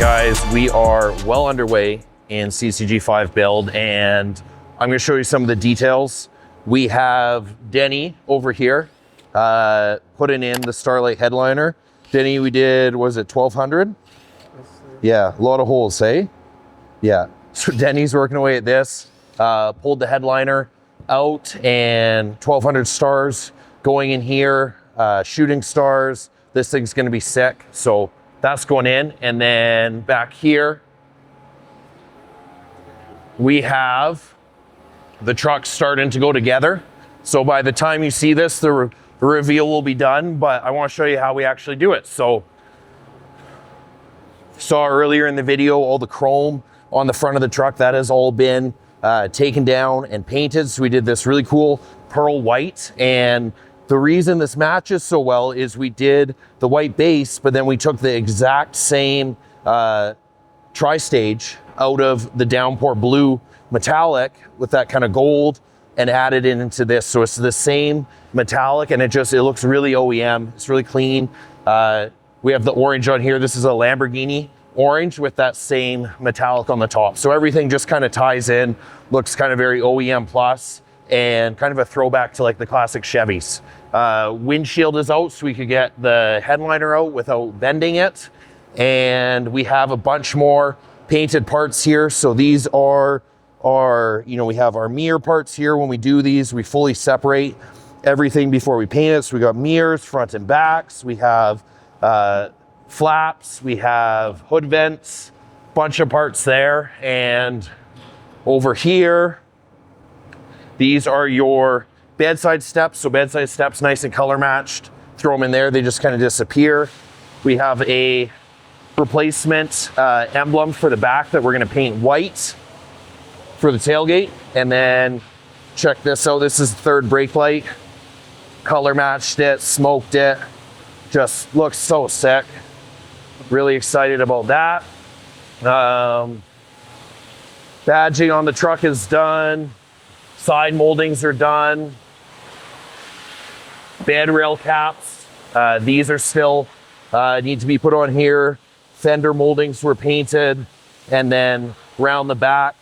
Guys, we are well underway in CCG5 build, and I'm going to show you some of the details. We have Denny over here putting in the Starlight headliner. Denny, we did, was it 1200? Yeah, a lot of holes, hey? Yeah, so Denny's working away at this, pulled the headliner out, and 1200 stars going in here, shooting stars. This thing's going to be sick, so that's going in. And then back here, we have the trucks starting to go together. So by the time you see this, the reveal will be done, but I want to show you how we actually do it. So, saw earlier in the video, all the chrome on the front of the truck, that has all been taken down and painted. So we did this really cool pearl white, and the reason this matches so well is we did the white base, but then we took the exact same tri-stage out of the downpour blue metallic with that kind of gold and added it into this. So it's the same metallic, and it looks really OEM. It's really clean. We have the orange on here. This is a Lamborghini orange with that same metallic on the top. So everything just kind of ties in, looks kind of very OEM plus, and kind of a throwback to like the classic Chevys. Windshield is out, so we could get the headliner out without bending it. And we have a bunch more painted parts here. So these are we have our mirror parts here. When we do these, we fully separate everything before we paint it. So we got mirrors, front and backs. We have flaps. We have hood vents, bunch of parts there. And over here, these are your bedside steps. So bedside steps, nice and color matched. Throw them in there, they just kind of disappear. We have a replacement emblem for the back that we're gonna paint white for the tailgate. And then check this out, this is the third brake light. Color matched it, smoked it. Just looks so sick. Really excited about that. Badging on the truck is done. Side moldings are done. Bed rail caps, these are still need to be put on here. Fender moldings were painted, and then around the back,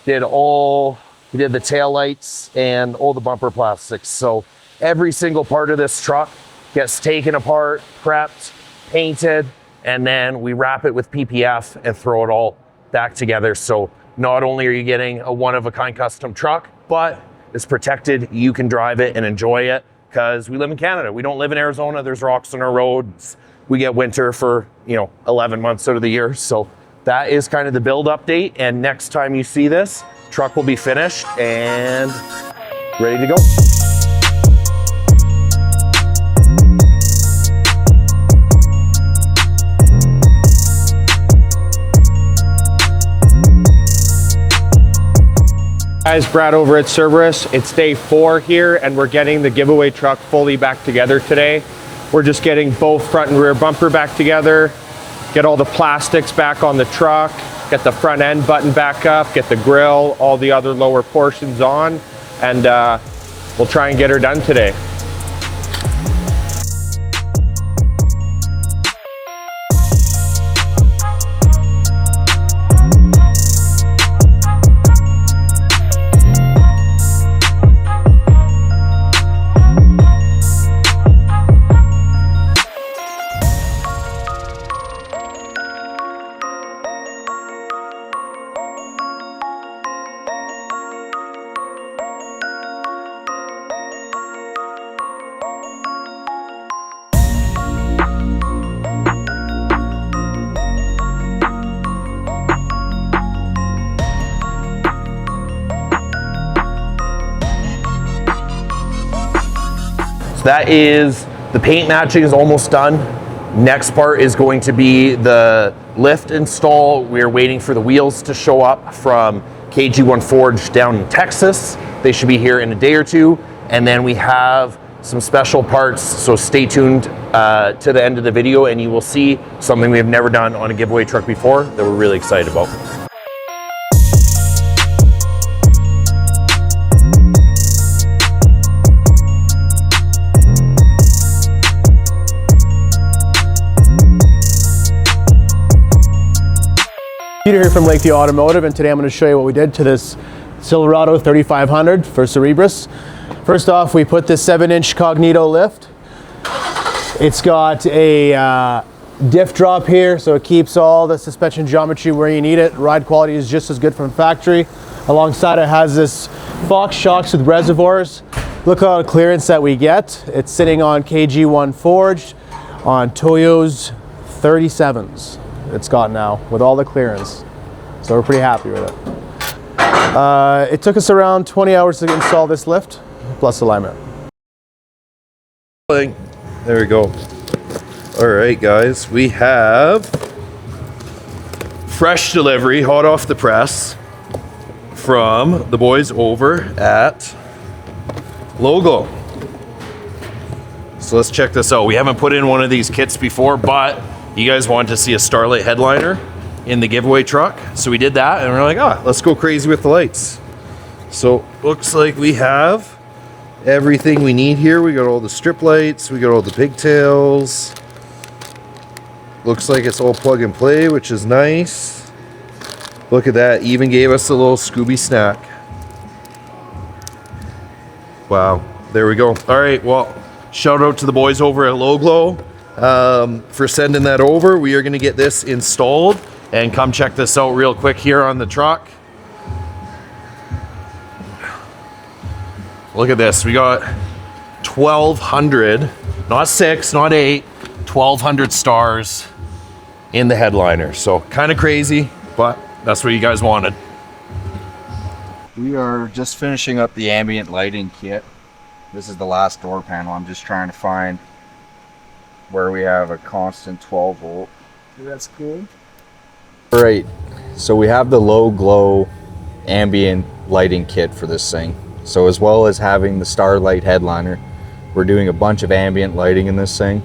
we did the tail lights and all the bumper plastics. So every single part of this truck gets taken apart, prepped, painted, and then we wrap it with PPF and throw it all back together. So not only are you getting a one-of-a-kind custom truck, but it's protected, you can drive it and enjoy it, because we live in Canada. We don't live in Arizona. There's rocks on our roads. We get winter for 11 months out of the year. So that is kind of the build update. And next time you see this, truck will be finished and ready to go. Guys, Brad over at Cerberus. It's day 4 here, and we're getting the giveaway truck fully back together today. We're just getting both front and rear bumper back together, get all the plastics back on the truck, get the front end button back up, get the grill, all the other lower portions on, and we'll try and get her done today. So that is, the paint matching is almost done. Next part is going to be the lift install. We're waiting for the wheels to show up from KG1 Forge down in Texas. They should be here in a day or two. And then we have some special parts, so stay tuned to the end of the video and you will see something we have never done on a giveaway truck before that we're really excited about. Peter here from Lakeview Automotive, and today I'm going to show you what we did to this Silverado 3500 for Cerberus. First off, we put this 7-inch Cognito lift. It's got a diff drop here, so it keeps all the suspension geometry where you need it. Ride quality is just as good from factory. Alongside it has this Fox shocks with reservoirs. Look at all the clearance that we get. It's sitting on KG1 forged on Toyo's 37s. It's got now with all the clearance, so we're pretty happy with it. It took us around 20 hours to install this lift plus alignment. There we go. All right, guys, we have fresh delivery, hot off the press, from the boys over at Logo. So let's check this out. We haven't put in one of these kits before, but you guys wanted to see a Starlight headliner in the giveaway truck, so we did that, and we're like, let's go crazy with the lights. So looks like we have everything we need here. We got all the strip lights, we got all the pigtails. Looks like it's all plug and play, which is nice. Look at that, even gave us a little Scooby snack. Wow, there we go. All right, well, shout out to the boys over at Logo for sending that over. We are going to get this installed and come check this out real quick here on the truck. Look at this. We got 1,200, not 6, not 8, 1,200 stars in the headliner. So kind of crazy, but that's what you guys wanted. We are just finishing up the ambient lighting kit. This is the last door panel. I'm just trying to find where we have a constant 12 volt. That's cool. All right, so we have the low glow ambient lighting kit for this thing. So as well as having the Starlight headliner, we're doing a bunch of ambient lighting in this thing.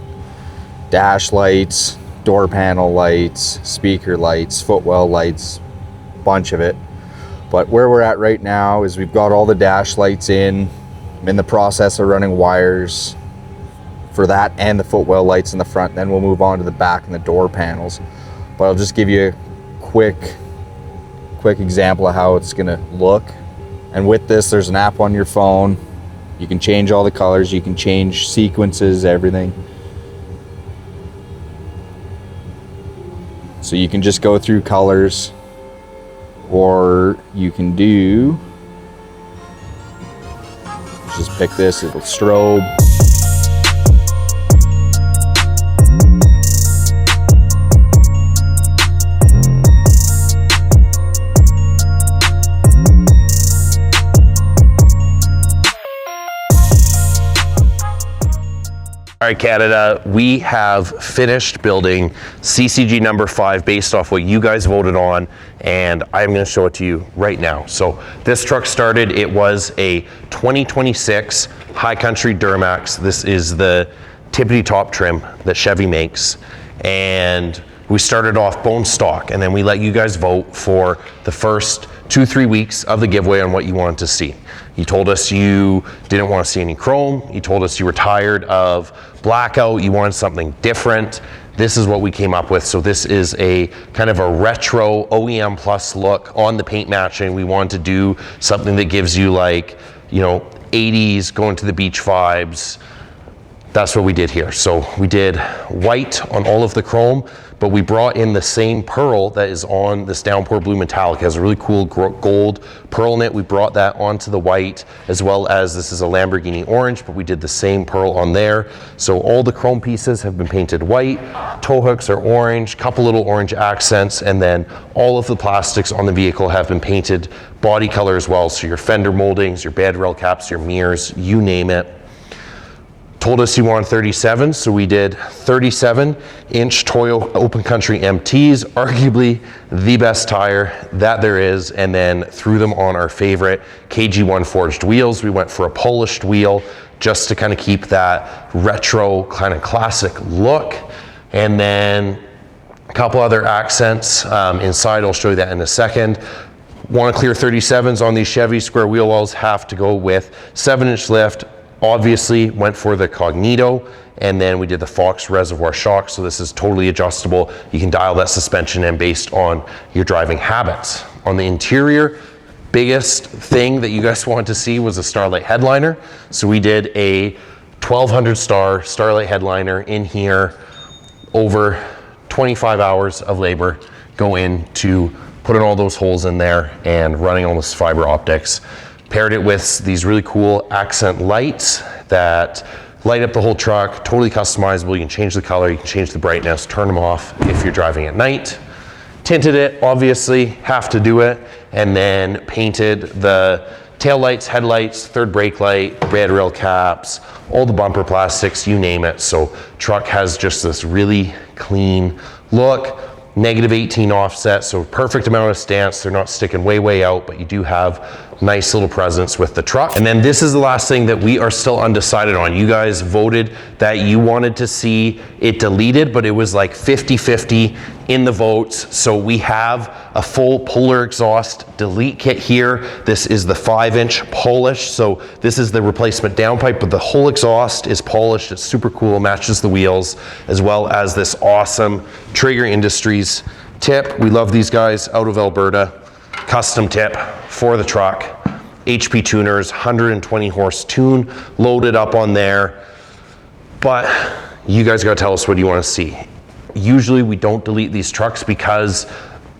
Dash lights, door panel lights, speaker lights, footwell lights, bunch of it. But where we're at right now is we've got all the dash lights in. I'm in the process of running wires for that and the footwell lights in the front. Then we'll move on to the back and the door panels. But I'll just give you a quick example of how it's gonna look. And with this, there's an app on your phone. You can change all the colors, you can change sequences, everything. So you can just go through colors, or you can do, just pick this, it'll strobe. All right, Canada, we have finished building CCG number 5 based off what you guys voted on, and I'm going to show it to you right now. So this truck started, it was a 2026 High Country Duramax. This is the tippity top trim that Chevy makes, and we started off bone stock, and then we let you guys vote for the first 2-3 weeks of the giveaway on what you wanted to see. You told us you didn't want to see any chrome. You told us you were tired of blackout. You wanted something different. This is what we came up with. So this is a kind of a retro OEM plus look on the paint matching. We wanted to do something that gives you, like, you know, 80s going to the beach vibes. That's what we did here. So we did white on all of the chrome, but we brought in the same pearl that is on this downpour blue metallic. It has a really cool gold pearl in it. We brought that onto the white, as well as this is a Lamborghini orange, but we did the same pearl on there. So all the chrome pieces have been painted white. Tow hooks are orange, couple little orange accents, and then all of the plastics on the vehicle have been painted body color as well. So your fender moldings, your bed rail caps, your mirrors, you name it. Told us you wanted 37, so we did 37-inch Toyo Open Country MTs, arguably the best tire that there is, and then threw them on our favorite KG1 forged wheels. We went for a polished wheel just to kind of keep that retro kind of classic look, and then a couple other accents inside. I'll show you that in a second. Want to clear 37s on these Chevy square wheel wells, have to go with 7-inch lift obviously went for the Cognito, and then we did the Fox reservoir shock. So this is totally adjustable. You can dial that suspension in based on your driving habits. On the interior, biggest thing that you guys wanted to see was a Starlight headliner. So we did a 1200 star Starlight headliner in here. Over 25 hours of labor go into putting all those holes in there and running all this fiber optics. Paired it with these really cool accent lights that light up the whole truck, totally customizable. You can change the color, you can change the brightness, turn them off if you're driving at night. Tinted it, obviously, have to do it, and then painted the tail lights, headlights, third brake light, red rail caps, all the bumper plastics, you name it. So truck has just this really clean look. -18 offset, so perfect amount of stance. They're not sticking way out, but you do have nice little presence with the truck. And then this is the last thing that we are still undecided on. You guys voted that you wanted to see it deleted, but it was like 50-50 in the votes. So we have a full Polar exhaust delete kit here. This is the 5-inch polished. So this is the replacement downpipe, but the whole exhaust is polished. It's super cool, matches the wheels, as well as this awesome Traeger Industries tip. We love these guys out of Alberta. Custom tip for the truck. HP tuners, 120 horse tune loaded up on there. But you guys gotta tell us what you wanna see. Usually we don't delete these trucks because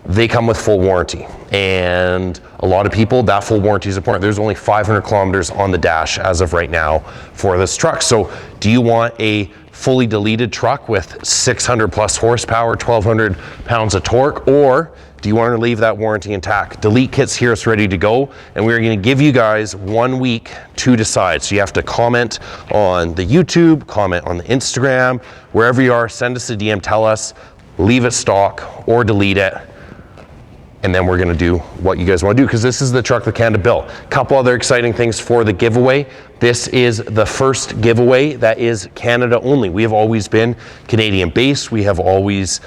they come with full warranty. And a lot of people, that full warranty is important. There's only 500 kilometers on the dash as of right now for this truck. So do you want a fully deleted truck with 600 plus horsepower, 1,200 pounds of torque, or do you want to leave that warranty intact? Delete kit's here, it's ready to go, and we're going to give you guys 1 week to decide. So you have to comment on the YouTube, comment on the Instagram, wherever you are, send us a DM, tell us, leave it stock or delete it. And then we're gonna do what you guys wanna do, because this is the truck that Canada built. A couple other exciting things for the giveaway. This is the first giveaway that is Canada only. We have always been Canadian based. We have always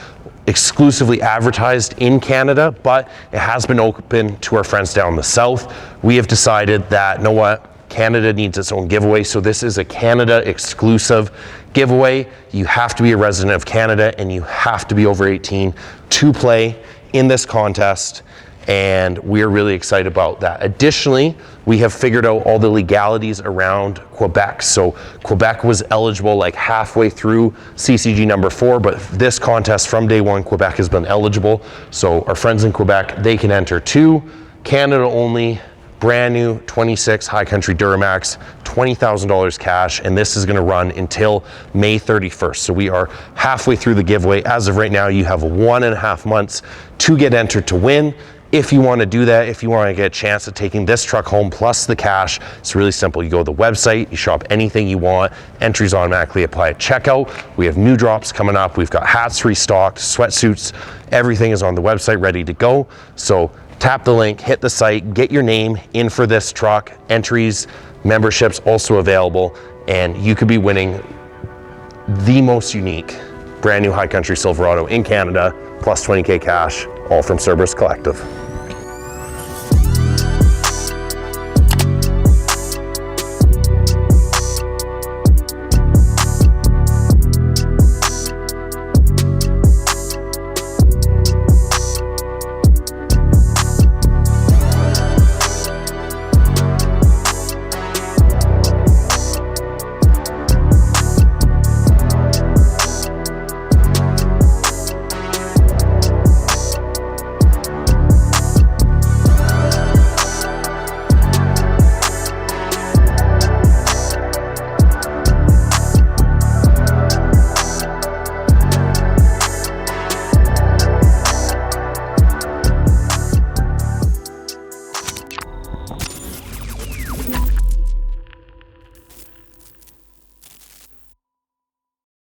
exclusively advertised in Canada, but it has been open to our friends down the south. We have decided that, you know what, Canada needs its own giveaway. So this is a Canada exclusive giveaway. You have to be a resident of Canada and you have to be over 18 to play in this contest, and we're really excited about that. Additionally, we have figured out all the legalities around Quebec. So Quebec was eligible like halfway through CCG number 4, but this contest from day one, Quebec has been eligible. So our friends in Quebec, they can enter too. Canada only, brand new 26 High Country Duramax, $20,000 cash, and this is gonna run until May 31st. So we are halfway through the giveaway. As of right now, you have 1.5 months to get entered to win. If you wanna do that, if you wanna get a chance at taking this truck home plus the cash, it's really simple. You go to the website, you shop anything you want, entries automatically apply at checkout. We have new drops coming up. We've got hats restocked, sweatsuits, everything is on the website ready to go. So tap the link, hit the site, get your name in for this truck. Entries, memberships also available, and you could be winning the most unique brand new High Country Silverado in Canada, plus 20K cash, all from Cerberus Collective.